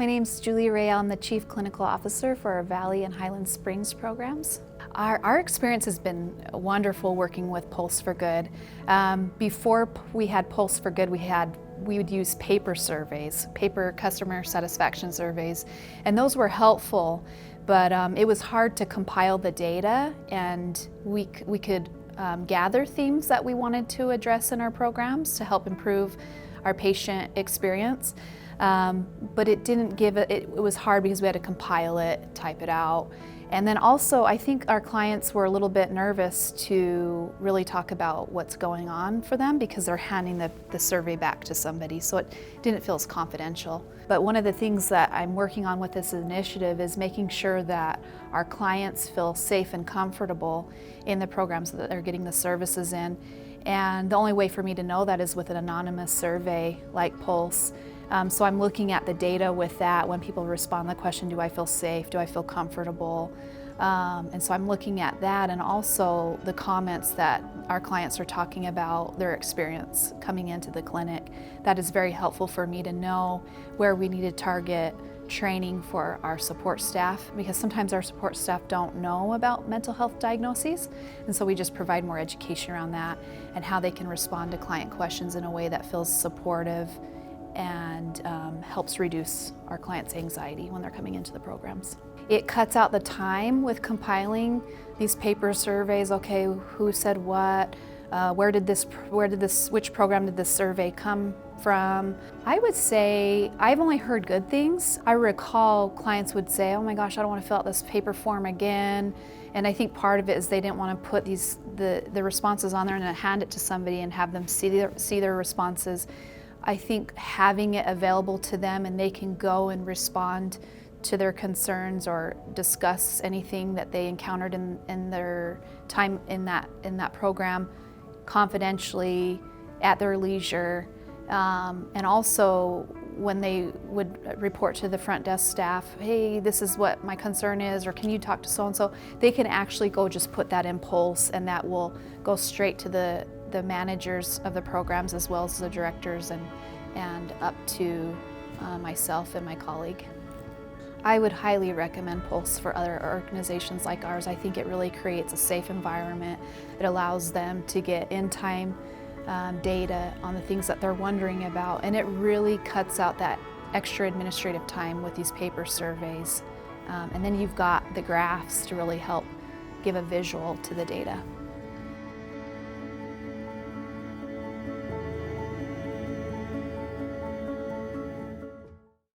My name's Julia Ray. I'm the Chief Clinical Officer for our Valley and Highland Springs programs. Our experience has been wonderful working with Pulse for Good. Before we had Pulse for Good, we would use paper surveys, paper customer satisfaction surveys, and those were helpful, but it was hard to compile the data, and we could gather themes that we wanted to address in our programs to help improve our patient experience. But it was hard because we had to compile it, type it out. And then also, I think our clients were a little bit nervous to really talk about what's going on for them because they're handing the survey back to somebody, so it didn't feel as confidential. But one of the things that I'm working on with this initiative is making sure that our clients feel safe and comfortable in the programs that they're getting the services in. And the only way for me to know that is with an anonymous survey like Pulse. So I'm looking at the data with that when people respond to the question, do I feel safe, do I feel comfortable? And so I'm looking at that, and also the comments that our clients are talking about their experience coming into the clinic. That is very helpful for me to know where we need to target training for our support staff, because sometimes our support staff don't know about mental health diagnoses, and so we just provide more education around that and how they can respond to client questions in a way that feels supportive and helps reduce our clients' anxiety when they're coming into the programs. It cuts out the time with compiling these paper surveys. Okay, who said what? Which program did this survey come from? I would say I've only heard good things. I recall clients would say, oh my gosh, I don't want to fill out this paper form again. And I think part of it is they didn't want to put the responses on there and then hand it to somebody and have them see their responses. I think having it available to them and they can go and respond to their concerns or discuss anything that they encountered in their time in that program confidentially at their leisure. And also when they would report to the front desk staff, hey, this is what my concern is, or can you talk to so-and-so, they can actually go just put that in Pulse, and that will go straight to the managers of the programs as well as the directors and up to myself and my colleague. I would highly recommend Pulse for other organizations like ours. I think it really creates a safe environment. It allows them to get in-time data on the things that they're wondering about, and it really cuts out that extra administrative time with these paper surveys. And then you've got the graphs to really help give a visual to the data.